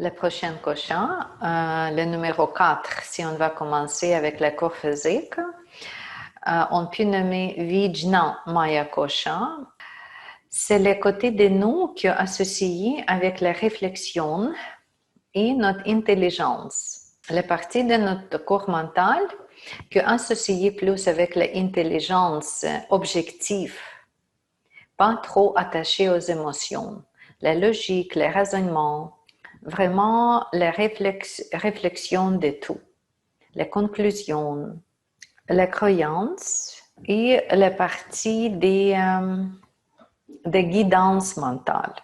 Le prochain cochon, le numéro 4, si on va commencer avec le corps physique, on peut nommer Vijna Maya Cochon. C'est le côté de nous qui est associé avec la réflexion et notre intelligence. La partie de notre corps mental qui est associée plus avec l'intelligence objective, pas trop attachée aux émotions, la logique, le raisonnement, vraiment la réflexion de tout, les conclusions, la croyance et la partie des guidances mentales.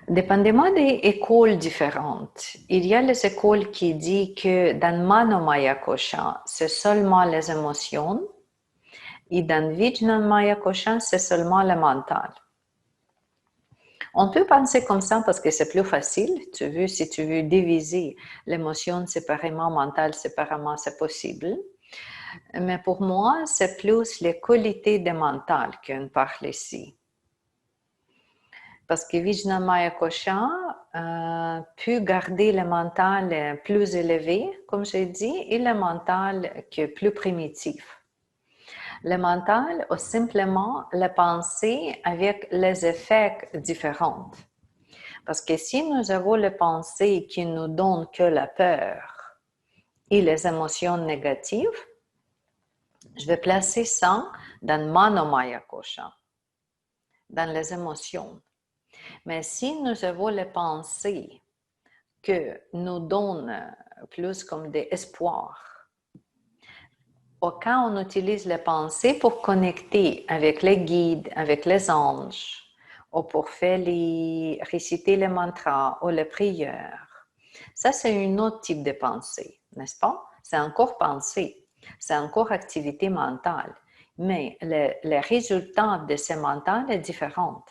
Dépendamment des écoles différentes, il y a les écoles qui disent que dans Manomaya Kosha, c'est seulement les émotions et dans Vijnanmaya Kosha, c'est seulement le mental. On peut penser comme ça parce que c'est plus facile. Tu veux, si tu veux diviser l'émotion séparément, mental séparément, c'est possible. Mais pour moi, c'est plus les qualités de mental qu'on parle ici. Parce que Vijnanmaya Kosha peut garder le mental plus élevé, comme j'ai dit, et le mental qui est plus primitif. Le mental a simplement la pensée avec les effets différents. Parce que si nous avons les pensées qui nous donnent que la peur et les émotions négatives, je vais placer ça dans Manomaya Kosha, dans les émotions. Mais si nous avons les pensées que nous donnent plus comme des espoirs, quand on utilise les pensées pour connecter avec les guides, avec les anges, ou pour faire réciter les mantras ou les prières, ça c'est un autre type de pensée, n'est-ce pas? C'est encore pensée, c'est encore activité mentale, mais le résultat de ces mentales est différent.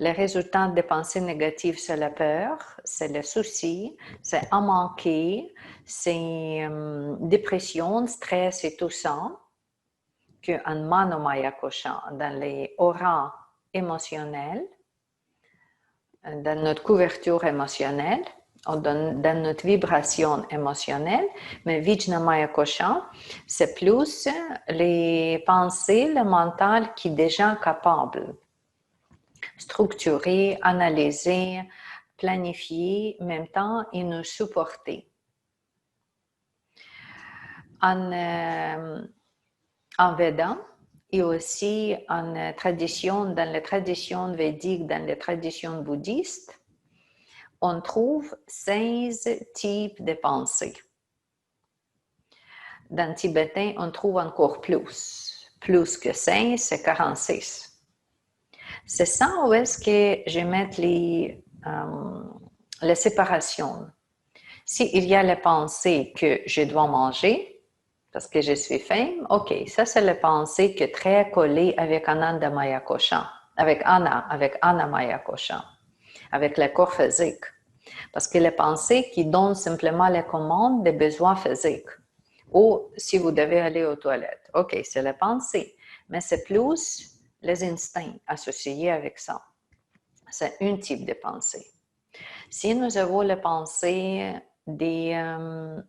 Les résultats des pensées négatives, c'est la peur, c'est le souci, c'est en manquer, c'est dépression, stress et tout ça, qu'en Manomaya Kosha, dans les auras émotionnelles, dans notre couverture émotionnelle, dans notre vibration émotionnelle, mais Vijnanmaya Kosha, c'est plus les pensées, le mental qui est déjà capable structurer, analyser, planifier, en même temps, et nous supporter. En Veda et aussi en tradition, dans les traditions védiques, dans les traditions bouddhistes, on trouve 16 types de pensées. Dans le tibétain, on trouve encore plus. Plus que 16, c'est 46. C'est ça où est-ce que je mets les séparations. S'il y a la pensée que je dois manger parce que je suis faim, ok, ça c'est la pensée qui est très collée avec Ananda Maya Kosha, avec Anna Maya Kosha, avec le corps physique. Parce que les pensées qui donnent simplement les commandes des besoins physiques. Ou si vous devez aller aux toilettes, ok, c'est la pensée, mais c'est plus les instincts associés avec ça. C'est un type de pensée. Si nous avons la pensée vient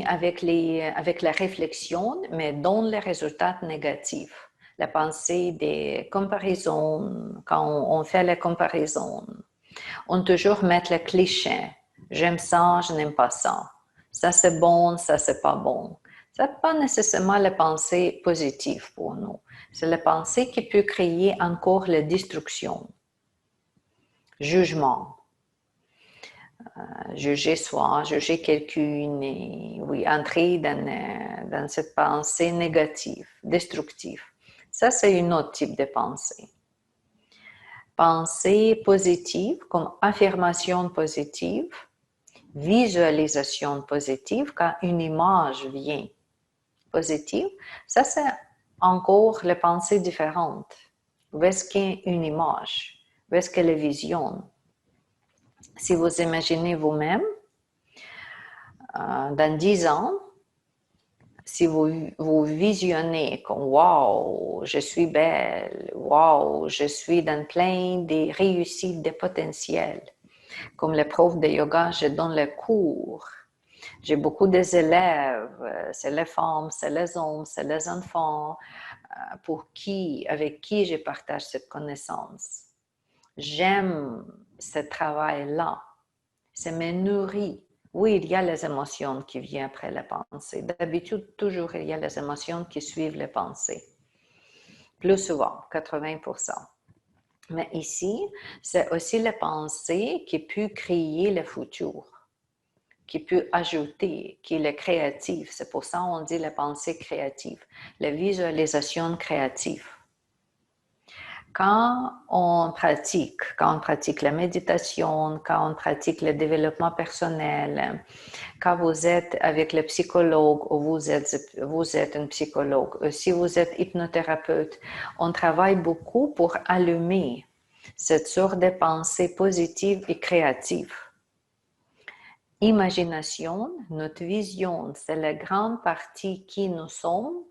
avec la réflexion, mais donne les résultats négatifs. La pensée des comparaisons, quand on fait les comparaisons, on toujours met le cliché. J'aime ça, je n'aime pas ça. Ça c'est bon, ça c'est pas bon. Ce n'est pas nécessairement la pensée positive pour nous. C'est la pensée qui peut créer encore la destruction. Jugement. Juger soi, juger quelqu'un, et oui, entrer dans cette pensée négative, destructive. Ça, c'est un autre type de pensée. Pensée positive, comme affirmation positive, visualisation positive, quand une image vient positive, ça c'est encore les pensées différentes. Où est-ce qu'il y a une image? Où est-ce qu'il y a la vision? Si vous imaginez vous-même, dans 10 ans, si vous visionnez comme wow, je suis belle, wow, je suis dans plein des réussites, des potentiels. Comme les profs de yoga, je donne les cours. J'ai beaucoup d'élèves, c'est les femmes, c'est les hommes, c'est les enfants, avec qui je partage cette connaissance. J'aime ce travail-là. Ça me nourrit. Oui, il y a les émotions qui viennent après les pensées. D'habitude, toujours, il y a les émotions qui suivent les pensées. Plus souvent, 80%. Mais ici, c'est aussi les pensées qui peuvent créer le futur, qui peut ajouter, qui est le créatif. C'est pour ça qu'on dit les pensées créatives, la visualisation créative. Quand on pratique la méditation, quand on pratique le développement personnel, quand vous êtes avec le psychologue ou vous êtes un psychologue, si vous êtes hypnothérapeute, on travaille beaucoup pour allumer cette sorte de pensée positive et créative. Imagination, notre vision, c'est la grande partie qui nous sommes,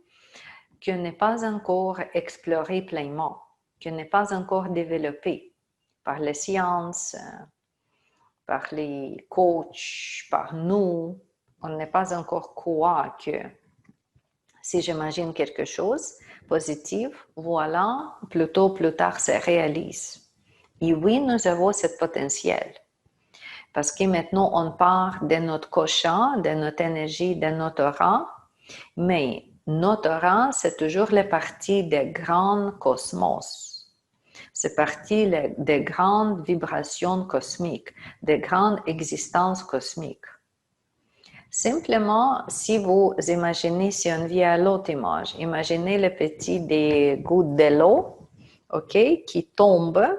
qui n'est pas encore explorée pleinement, qui n'est pas encore développée par les sciences, par les coachs, par nous. On n'est pas encore quoi que si j'imagine quelque chose positif, voilà, plutôt plus tard, ça réalise. Et oui, nous avons ce potentiel. Parce que maintenant, on part de notre cochon, de notre énergie, de notre aura, mais notre aura, c'est toujours la partie des grands cosmos. C'est partie des grandes vibrations cosmiques, des grandes existences cosmiques. Simplement, si vous imaginez, si on vient à l'autre image, imaginez le petit des gouttes de l'eau, ok, qui tombent.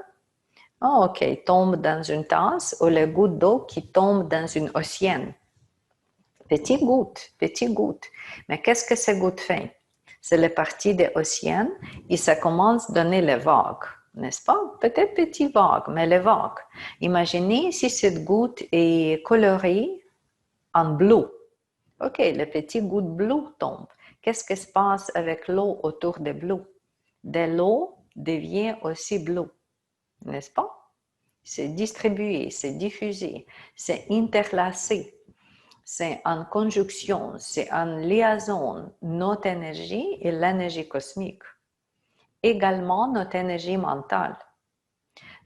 Oh, ok, tombe dans une tasse ou les gouttes d'eau qui tombent dans une océan. Petites gouttes. Mais qu'est-ce que ces gouttes font? C'est la partie de l'océan et ça commence à donner les vagues, n'est-ce pas? Peut-être petites vagues, mais les vagues. Imaginez si cette goutte est colorée en bleu. Ok, les petites gouttes bleues tombent. Qu'est-ce qui se passe avec l'eau autour de bleu? De l'eau devient aussi bleue, n'est-ce pas? C'est distribué, c'est diffusé, c'est interlacé, c'est en conjonction, c'est en liaison notre énergie et l'énergie cosmique. Également notre énergie mentale.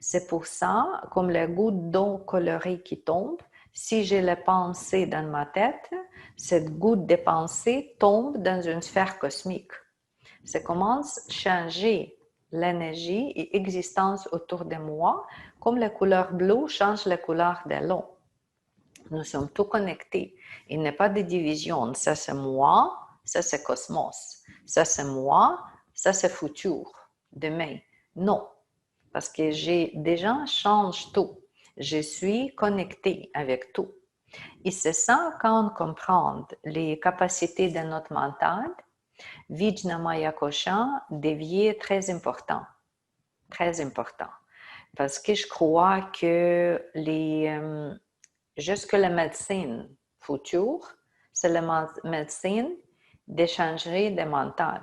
C'est pour ça, comme les gouttes d'eau colorées qui tombent, si j'ai la pensée dans ma tête, cette goutte de pensée tombe dans une sphère cosmique. Ça commence à changer l'énergie et l'existence autour de moi, comme la couleur bleue change la couleur de l'eau. Nous sommes tous connectés. Il n'y a pas de division. Ça, c'est moi, ça, c'est cosmos. Ça, c'est moi, ça, c'est futur, demain. Non, parce que j'ai déjà changé tout. Je suis connectée avec tout. Et c'est ça, quand on comprend les capacités de notre mental, Vijnamaya Kosha devient très important. Très important. Parce que je crois que jusque la médecine future, c'est la médecine d'échanger de mental.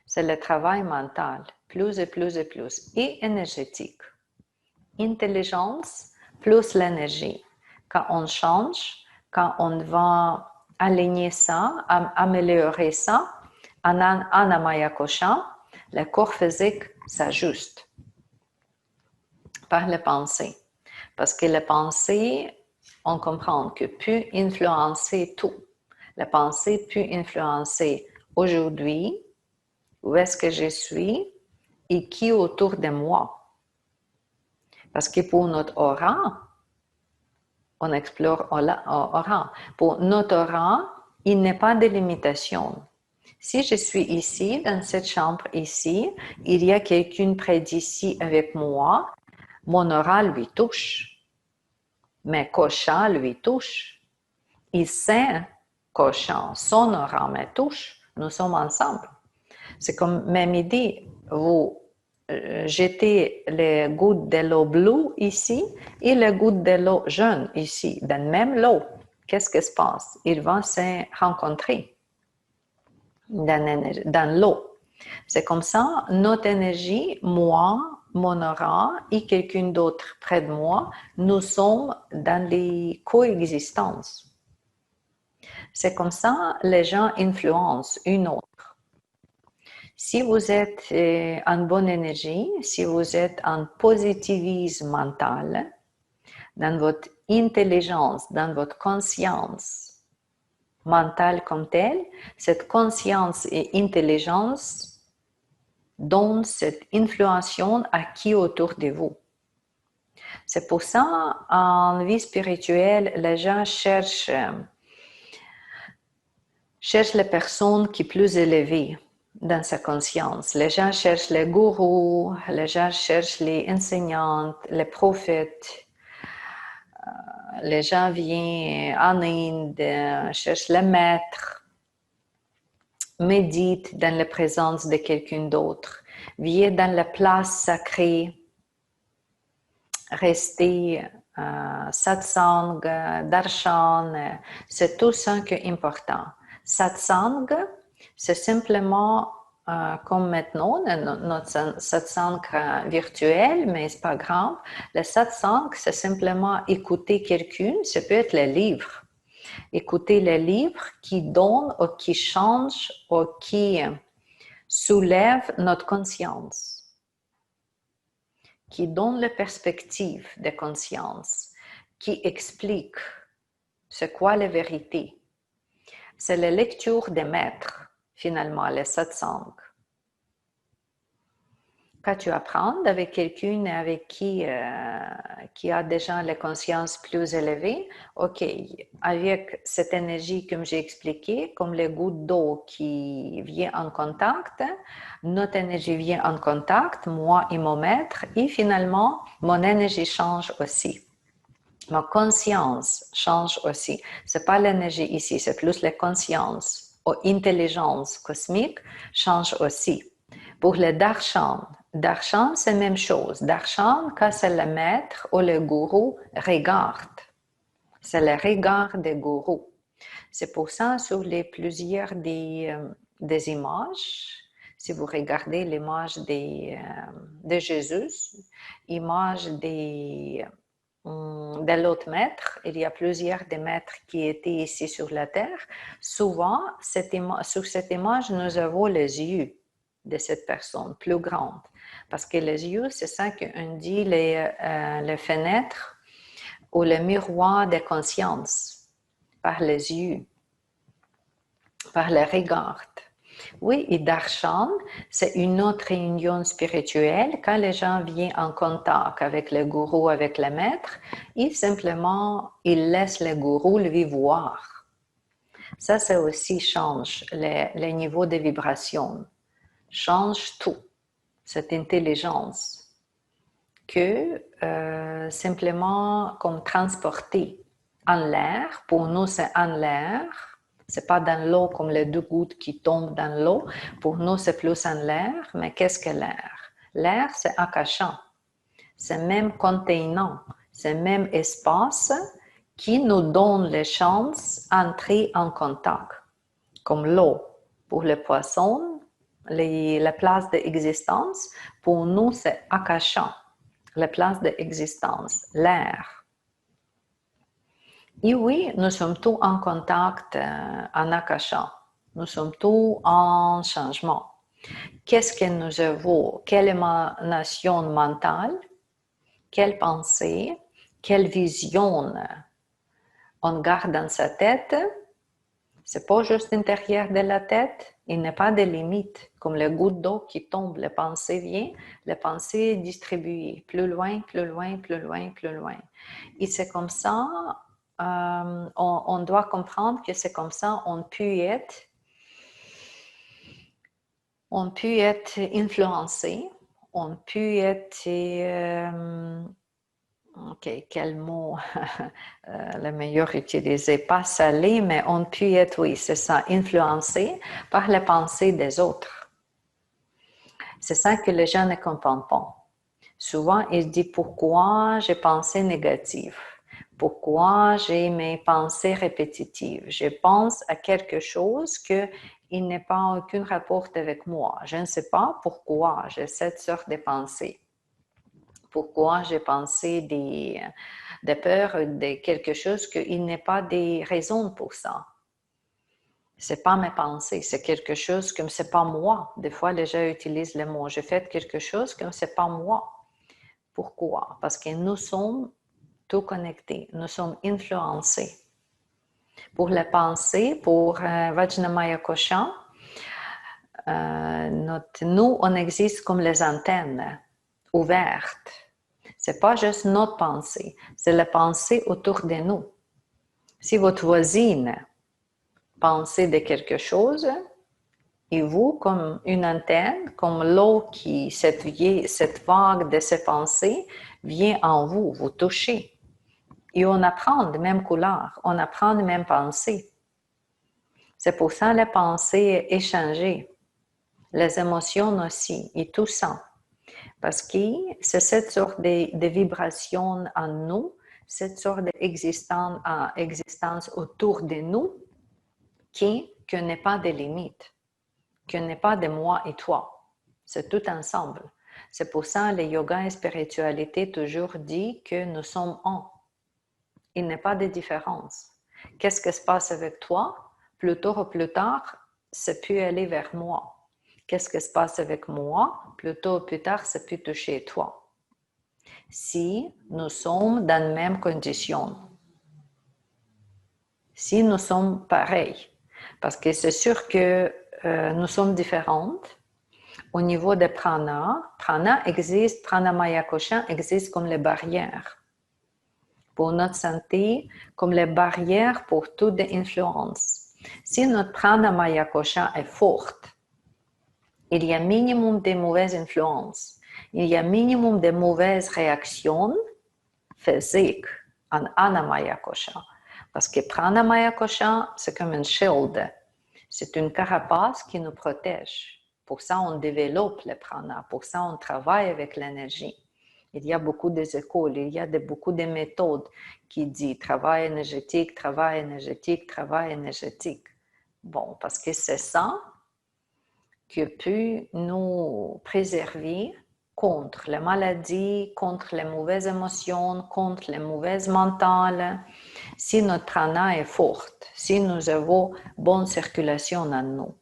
C'est le travail mental, plus et plus et plus, et énergétique. Intelligence plus l'énergie. Quand on change, quand on va aligner ça, améliorer ça, en Anamaya Kosha, le corps physique s'ajuste par les pensées. Parce que les pensées, on comprend que peut influencer tout. La pensée peut influencer aujourd'hui, où est-ce que je suis et qui est autour de moi. Parce que pour notre aura, on explore aura. Pour notre aura, il n'y a pas de limitation. Si je suis ici, dans cette chambre ici, il y a quelqu'un près d'ici avec moi, mon aura lui touche. Mais Kosha lui touche. Il sent Kosha, son aura me touche. Nous sommes ensemble. C'est comme même idée, vous jetez les gouttes de l'eau bleue ici et les gouttes de l'eau jaune ici, dans même l'eau. Qu'est-ce qui se passe? Ils vont se rencontrer. dans l'eau. C'est comme ça, notre énergie, moi, mon aura et quelqu'un d'autre près de moi, nous sommes dans les coexistences. C'est comme ça, les gens influencent une autre. Si vous êtes en bonne énergie, si vous êtes en positivisme mental, dans votre intelligence, dans votre conscience mentale comme telle, cette conscience et intelligence donnent cette influence à qui autour de vous. C'est pour ça, en vie spirituelle, les gens cherchent les personnes qui sont plus élevées dans sa conscience. Les gens cherchent les gourous, les gens cherchent les enseignantes, les prophètes. Les gens viennent en Inde, cherchent les maîtres, méditent dans la présence de quelqu'un d'autre, viennent dans la place sacrée, rester satsang, darshan, c'est tout ça qui est important. Satsang, c'est simplement comme maintenant, notre satsang virtuel, mais c'est pas grave. Le satsang, c'est simplement écouter quelqu'un, ça peut être le livre. Écouter les livres qui donnent ou qui changent ou qui soulèvent notre conscience, qui donnent la perspective de conscience, qui expliquent c'est quoi la vérité. C'est la lecture des maîtres, finalement, le satsang. Quand tu apprends avec quelqu'un avec qui a déjà la conscience plus élevée, ok, avec cette énergie comme j'ai expliqué, comme les gouttes d'eau qui vient en contact, notre énergie vient en contact, moi et mon maître, et finalement, mon énergie change aussi. Ma conscience change aussi. C'est pas l'énergie ici, c'est plus la conscience ou intelligence cosmique change aussi. Pour le darshan, darshan c'est la même chose. Darshan, quand c'est le maître ou le gourou regarde. C'est le regard des gourous. C'est pour ça sur les plusieurs des images, si vous regardez l'image de Jésus, image de l'autre maître, il y a plusieurs des maîtres qui étaient ici sur la terre. Souvent, sur cette image, nous avons les yeux de cette personne plus grande. Parce que les yeux, c'est ça qu'on dit les fenêtres ou le miroir de conscience, par les yeux, par le regard. Oui, et darshan, c'est une autre réunion spirituelle. Quand les gens viennent en contact avec le gourou, avec le maître, ils laissent le gourou lui voir. Ça aussi change le niveau de vibration, change tout, cette intelligence que simplement comme transporter en l'air. Pour nous, c'est en l'air. C'est pas dans l'eau comme les deux gouttes qui tombent dans l'eau. Pour nous, c'est plus en l'air. Mais qu'est-ce que l'air? L'air, c'est akasha. C'est même contenant, c'est même espace qui nous donne les chances d'entrer en contact. Comme l'eau. Pour les poissons, la place d'existence, pour nous, c'est akasha. La place d'existence, l'air. Et oui, nous sommes tous en contact en akasha. Nous sommes tous en changement. Qu'est-ce que nous avons? Quelle émanation mentale? Quelle pensée? Quelle vision on garde dans sa tête? C'est pas juste l'intérieur de la tête. Il n'y a pas de limite. Comme les gouttes d'eau qui tombent, la pensée vient, la pensée est distribuée. Plus loin, plus loin, plus loin, plus loin. Et c'est comme ça, on doit comprendre que c'est comme ça, on peut être influencé, on peut être, ok, quel mot le meilleur utilisé, pas salé, mais on peut être, oui, c'est ça, influencé par les pensées des autres. C'est ça que les gens ne comprennent pas. Souvent, ils se disent pourquoi j'ai pensé négatif, pourquoi j'ai mes pensées répétitives. Je pense à quelque chose que il n'est pas aucun rapport avec moi. Je ne sais pas pourquoi j'ai cette sorte de pensée. Pourquoi j'ai pensé des peurs, de quelque chose qu'il n'est pas des raisons pour ça. C'est pas mes pensées, c'est quelque chose comme c'est pas moi. Des fois, les gens utilisent le mot. J'ai fait quelque chose comme c'est pas moi. Pourquoi? Parce que nous sommes tout connectés, nous sommes influencés. Pour les pensées, pour Vajramaya Kosha, nous, on existe comme les antennes ouvertes. C'est pas juste notre pensée, c'est la pensée autour de nous. Si votre voisine pensait de quelque chose, et vous, comme une antenne, comme l'eau qui, cette vague de ces pensées vient en vous, vous touchez. Et on apprend de même couleur, on apprend de même pensée. C'est pour ça les pensées échangées, les émotions aussi, et tout ça. Parce que c'est cette sorte de vibration en nous, cette sorte d'existence autour de nous qui n'est pas de limites, qui n'est pas de moi et toi. C'est tout ensemble. C'est pour ça que le yoga et la spiritualité toujours dit que nous sommes un. Il n'y a pas de différence. Qu'est-ce qui se passe avec toi? Plus tôt ou plus tard, ça peut aller vers moi. Qu'est-ce qui se passe avec moi? Plus tôt ou plus tard, ça peut toucher toi. Si nous sommes dans les mêmes conditions, si nous sommes pareils, parce que c'est sûr que nous sommes différentes. Au niveau des prana, prana existe, pranamaya kosha existe comme les barrières pour notre santé, comme les barrières pour toutes les influences. Si notre pranamaya kosha est forte, il y a minimum de mauvaises influences, il y a minimum de mauvaises réactions physiques en anamaya kosha. Parce que pranamaya kosha, c'est comme un shield, c'est une carapace qui nous protège. Pour ça, on développe le prana, pour ça, on travaille avec l'énergie. Il y a beaucoup d'écoles, il y a beaucoup de méthodes qui disent travail énergétique, travail énergétique, travail énergétique. Bon, parce que c'est ça qui peut nous préserver contre les maladies, contre les mauvaises émotions, contre les mauvaises mentales. Si notre prana est forte, si nous avons bonne circulation en nous,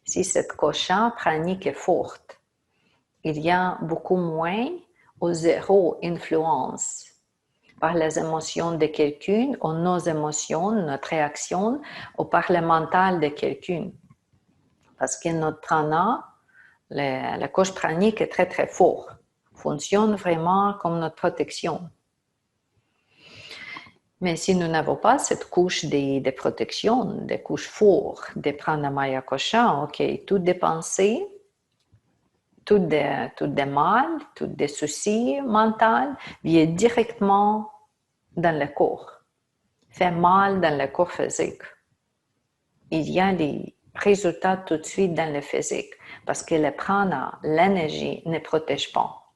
si cette kosha pranique est forte, il y a beaucoup moins ou zéro influence par les émotions de quelqu'un ou nos émotions, notre réaction, ou par le mental de quelqu'un. Parce que notre prana, la couche pranique est très très forte, fonctionne vraiment comme notre protection. Mais si nous n'avons pas cette couche de protection, des couches fortes, de pranamaya kosha, ok, toutes des pensées, toutes des mal, tous des soucis mentaux viennent directement dans le corps, fait mal dans le corps physique. Il y a des résultats tout de suite dans le physique parce que le prana, l'énergie, ne protège pas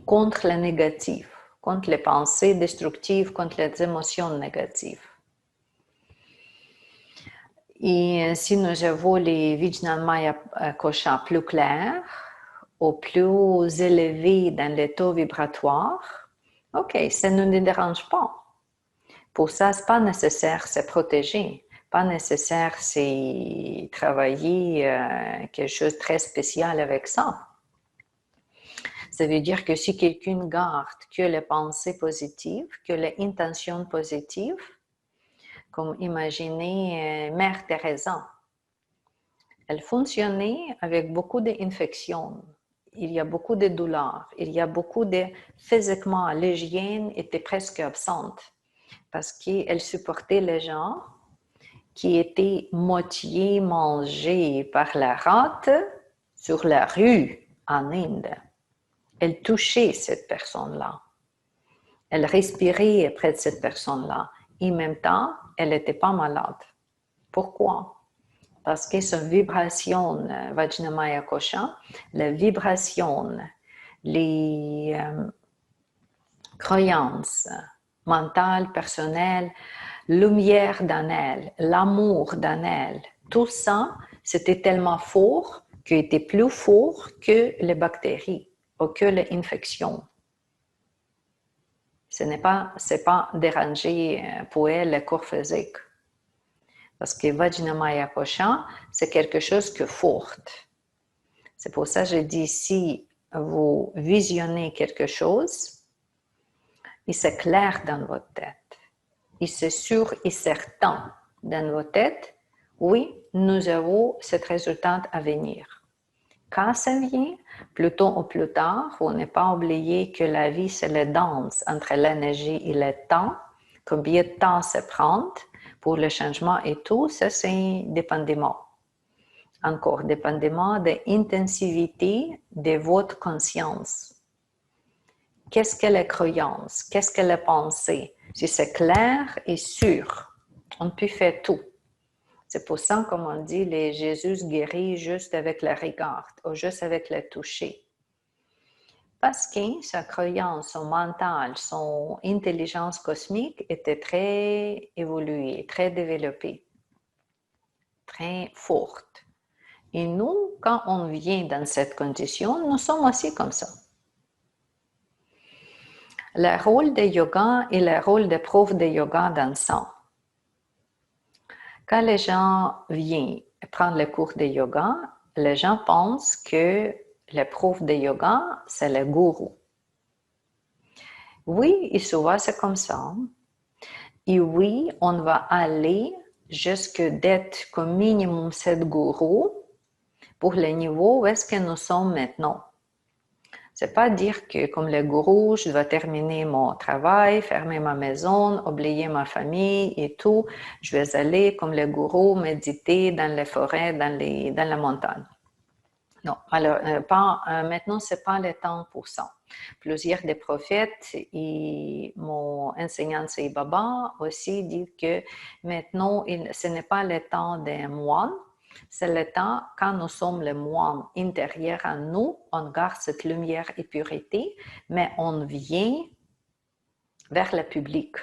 contre le négatif, contre les pensées destructives, contre les émotions négatives. Et si nous avons les Vijnanmaya Kosha plus clairs, ou plus élevés dans les taux vibratoires, ok, ça ne nous dérange pas. Pour ça, ce n'est pas nécessaire de se protéger, pas nécessaire de travailler quelque chose de très spécial avec ça. Ça veut dire que si quelqu'un garde que les pensées positives, que les intentions positives, comme imaginez Mère Teresa, elle fonctionnait avec beaucoup d'infections. Il y a beaucoup de douleurs. Il y a beaucoup de... Physiquement, l'hygiène était presque absente parce qu'elle supportait les gens qui étaient moitié mangés par la rate sur la rue en Inde. Elle touchait cette personne-là. Elle respirait près de cette personne-là. Et en même temps, elle n'était pas malade. Pourquoi? Parce que sa vibration, Vajramaya Kosha, la vibration, les croyances mentales, personnelles, lumière dans elle, l'amour dans elle. Tout ça, c'était tellement fort qu'il était plus fort que les bactéries ou que les infections. C'est pas dérangé pour elle le corps physique. Parce que Vajramaya Kosha, c'est quelque chose de fort. C'est pour ça que je dis, si vous visionnez quelque chose, il s'éclaire dans votre tête. Il c'est sûr et certain dans votre tête, oui, nous avons ce résultat à venir. Quand ça vient, plus tôt ou plus tard, il ne faut pas oublier que la vie, c'est la danse entre l'énergie et le temps. Combien de temps ça prend pour le changement et tout, ça c'est dépendamment. Encore, dépendamment de l'intensivité de votre conscience. Qu'est-ce que la croyance? Qu'est-ce que la pensée? Si c'est clair et sûr, on peut faire tout. C'est pour ça, comme on dit, les Jésus guérit juste avec le regard ou juste avec le toucher. Parce que sa croyance, son mental, son intelligence cosmique était très évoluée, très développée, très forte. Et nous, quand on vient dans cette condition, nous sommes aussi comme ça. Le rôle de yoga et le rôle de prof de yoga dans ça. Quand les gens viennent prendre le cours de yoga, les gens pensent que le prof de yoga, c'est le gourou. Oui, et souvent c'est comme ça. Et oui, on va aller jusque d'être comme minimum 7 gourous pour le niveau où est-ce que nous sommes maintenant. C'est pas dire que comme le gourou, je dois terminer mon travail, fermer ma maison, oublier ma famille et tout. Je vais aller comme le gourou méditer dans les forêts, dans la montagne. Non, alors maintenant, c'est pas le temps pour ça. Plusieurs des prophètes et mon enseignant Sai Baba aussi dit que maintenant, ce n'est pas le temps d'un moine, c'est le temps quand nous sommes le moine intérieur à nous, on garde cette lumière et pureté, mais on vient vers le public.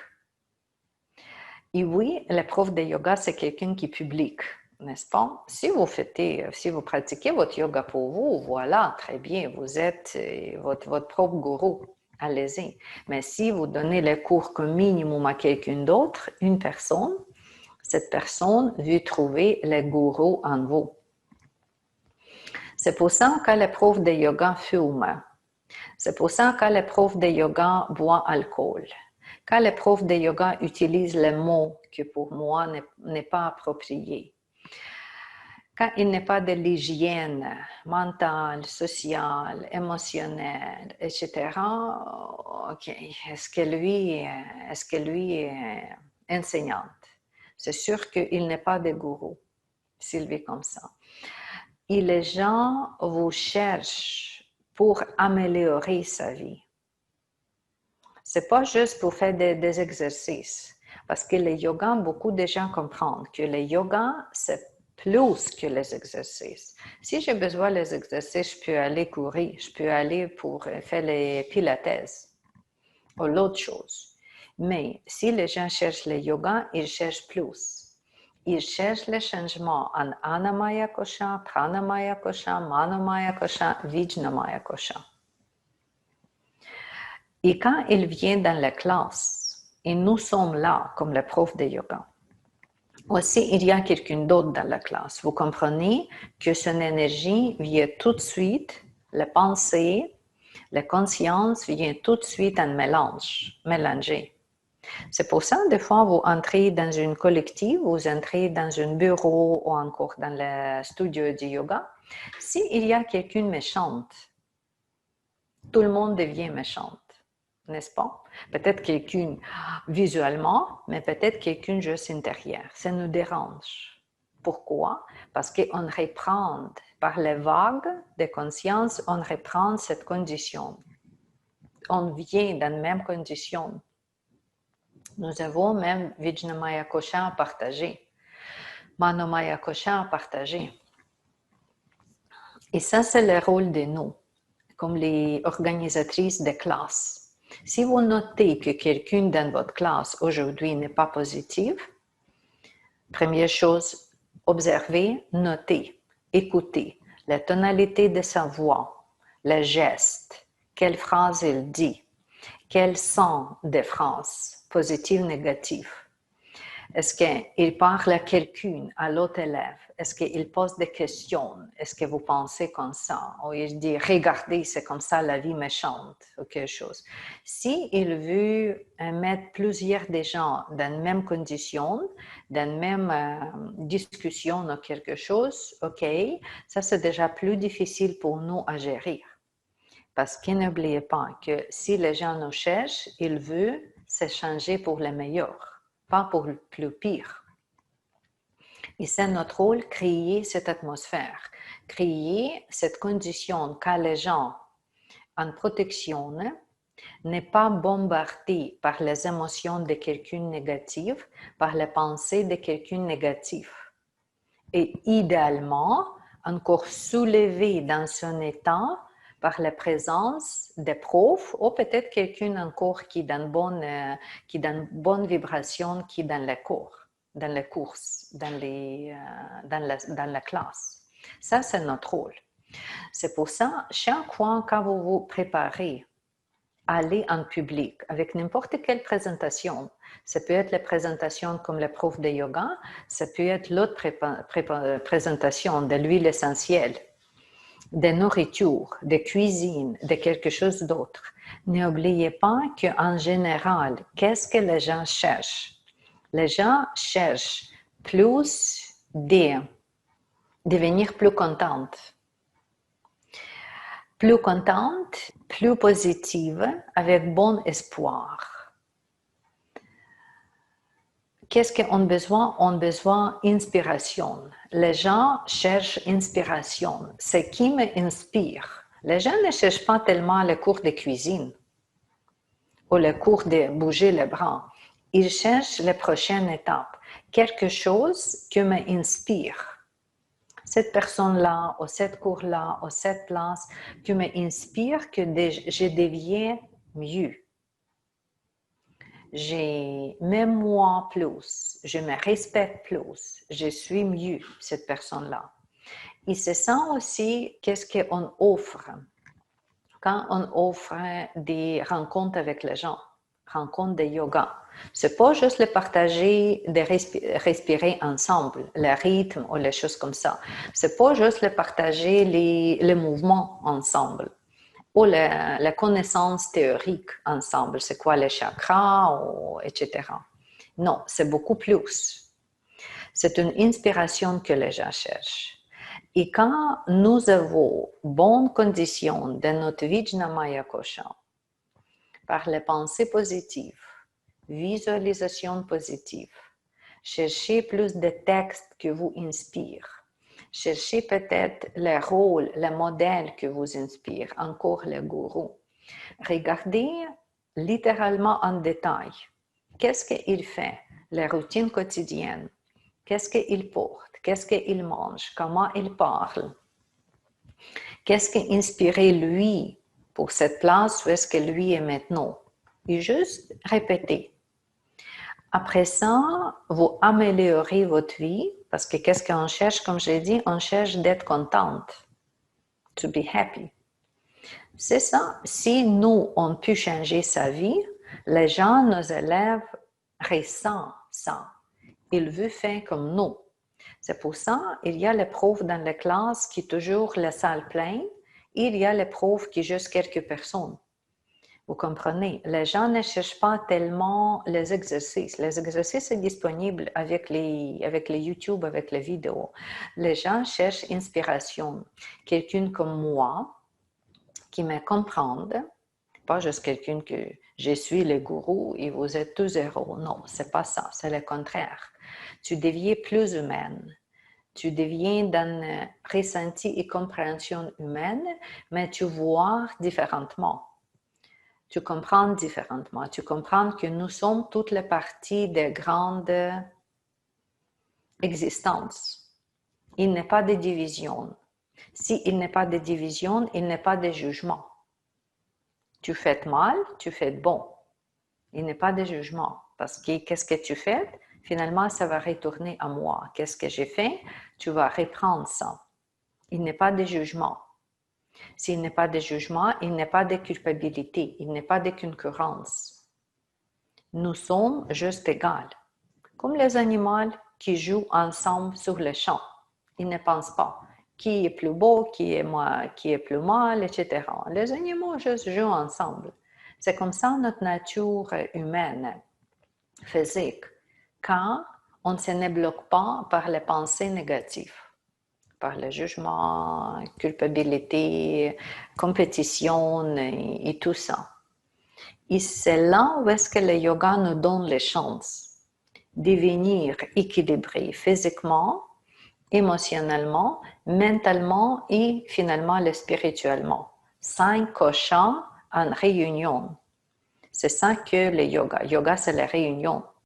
Et oui, le prof de yoga, c'est quelqu'un qui publie, n'est-ce pas? Si vous pratiquez votre yoga pour vous, voilà, très bien, vous êtes votre propre gourou, allez-y. Mais si vous donnez les cours comme minimum à quelqu'un d'autre, une personne, cette personne veut trouver le gourou en vous. C'est pour ça que le prof de yoga fume. C'est pour ça que le prof de yoga boit alcool. Quand le prof de yoga utilise les mots que pour moi n'est pas approprié. Quand il n'est pas de l'hygiène mentale, sociale, émotionnelle, etc., ok, est-ce que lui est enseignante? C'est sûr qu'il n'est pas de gourou, s'il vit comme ça. Et les gens vous cherchent pour améliorer sa vie. C'est pas juste pour faire des exercices. Parce que le yoga, beaucoup de gens comprennent que le yoga, c'est plus que les exercices. Si j'ai besoin des exercices, je peux aller courir, je peux aller pour faire les pilates ou l'autre chose. Mais si les gens cherchent le yoga, ils cherchent plus. Ils cherchent le changement en Annamaya Kosha, Pranamaya Kosha, Manomaya Kosha, Vijnamaya Kosha. Et quand il vient dans la classe, et nous sommes là comme le prof de yoga, aussi il y a quelqu'un d'autre dans la classe. Vous comprenez que son énergie vient tout de suite, la pensée, la conscience vient tout de suite en mélanger. C'est pour ça, des fois, vous entrez dans une collective, vous entrez dans un bureau ou encore dans le studio de yoga. S'il y a quelqu'un méchante, tout le monde devient méchante, n'est-ce pas? Peut-être quelqu'un visuellement, mais peut-être quelqu'un juste intérieur. Ça nous dérange. Pourquoi? Parce qu'on reprend, par les vagues de conscience, on reprend cette condition. On vient dans la même condition. Nous avons même Vijnamaya Kosha à partager, Manomaya Kosha à partager. Et ça, c'est le rôle de nous, comme les organisatrices de classe. Si vous notez que quelqu'un dans votre classe aujourd'hui n'est pas positif, première chose, observez, notez, écoutez la tonalité de sa voix, les gestes, quelle phrase il dit, quelles sont des phrases positives, négatives. Est-ce qu'il parle à quelqu'un, à l'autre élève? Est-ce qu'il pose des questions? Est-ce que vous pensez comme ça? Ou il dit, regardez, c'est comme ça la vie méchante, ou quelque chose. S'il veut mettre plusieurs des gens dans les mêmes conditions, dans la même discussion ou quelque chose, ok, ça c'est déjà plus difficile pour nous à gérer. Parce que n'oubliez pas que si les gens nous cherchent, ils veulent s'échanger pour le meilleur, pas pour le plus pire. Et c'est notre rôle, créer cette atmosphère, créer cette condition que les gens en protection n'est pas bombardés par les émotions de quelqu'un négatif, par les pensées de quelqu'un négatif. Et idéalement, encore soulevé dans son état par la présence des profs ou peut-être quelqu'un encore qui donne bonne vibration qui dans les cours, dans les courses, dans la classe. Ça, c'est notre rôle. C'est pour ça, chaque fois que vous vous préparez à aller en public avec n'importe quelle présentation, ça peut être la présentation comme le prof de yoga, ça peut être l'autre présentation de l'huile essentielle, de nourriture, de cuisine, de quelque chose d'autre. N'oubliez pas qu'en général, qu'est-ce que les gens cherchent? Les gens cherchent plus de devenir plus contentes. Plus contente, plus positive, avec bon espoir. Qu'est-ce qu'on a besoin? On a besoin d'inspiration. Les gens cherchent inspiration. Ce qui m'inspire. Les gens ne cherchent pas tellement le cours de cuisine ou le cours de bouger les bras. Ils cherchent la prochaine étape. Quelque chose qui m'inspire. Cette personne-là, ou cette cours-là, ou cette place, qui m'inspire que je deviens mieux. Même moi plus, je me respecte plus, je suis mieux, cette personne-là. Et c'est ça aussi, qu'est-ce qu'on offre quand on offre des rencontres avec les gens, rencontres de yoga. C'est pas juste le partager, de respirer ensemble, le rythme ou les choses comme ça. C'est pas juste le partager les mouvements ensemble ou la connaissance théorique ensemble. C'est quoi les chakras, etc. Non, c'est beaucoup plus. C'est une inspiration que les gens cherchent. Et quand nous avons bonnes conditions dans notre Vijnamaya Kosha, par les pensées positives, visualisation positive, cherchez plus de textes qui vous inspirent, cherchez peut-être les rôles, les modèles qui vous inspirent, encore les gourous. Regardez littéralement en détail. Qu'est-ce qu'il fait? Les routines quotidiennes. Qu'est-ce qu'il porte? Qu'est-ce qu'il mange? Comment il parle? Qu'est-ce qui a inspiré lui pour cette place où est-ce que lui est maintenant? Et juste répéter. Après ça, vous améliorez votre vie parce que qu'est-ce qu'on cherche? Comme je l'ai dit, on cherche d'être contente. To be happy. C'est ça. Si nous, on peut changer sa vie, les gens, nos élèves, ressentent ça. Ils veulent faire comme nous. C'est pour ça qu'il y a les profs dans les classes qui toujours la salle pleine, et il y a les profs qui juste quelques personnes. Vous comprenez? Les gens ne cherchent pas tellement les exercices. Les exercices sont disponibles avec les YouTube, avec les vidéos. Les gens cherchent inspiration. Quelqu'un comme moi qui me comprend, pas juste quelqu'un que je suis le gourou et vous êtes tous héros. Non, c'est pas ça. C'est le contraire. Tu deviens plus humaine. Tu deviens dans ressenti et compréhension humaine, mais tu vois différemment. Tu comprends différemment. Tu comprends que nous sommes toutes les parties de grande existence. Il n'est pas de division. S'il n'est pas de division, il n'est pas de jugement. Tu fais mal, tu fais bon. Il n'est pas de jugement. Parce que qu'est-ce que tu fais? Finalement, ça va retourner à moi. Qu'est-ce que j'ai fait? Tu vas reprendre ça. Il n'est pas de jugement. S'il n'est pas de jugement, il n'est pas de culpabilité, il n'est pas de concurrence. Nous sommes juste égaux. Comme les animaux qui jouent ensemble sur le champ. Ils ne pensent pas qui est plus beau, qui est plus mal, etc. Les animaux juste jouent ensemble. C'est comme ça notre nature humaine, physique, quand on ne se bloque pas par les pensées négatives, par le jugement, culpabilité, compétition et tout ça. Et c'est là où est-ce que le yoga nous donne les chances de devenir équilibré physiquement, émotionnellement, mentalement et finalement spirituellement. 5 cochons en réunion. C'est ça que le yoga. Yoga, c'est la réunion.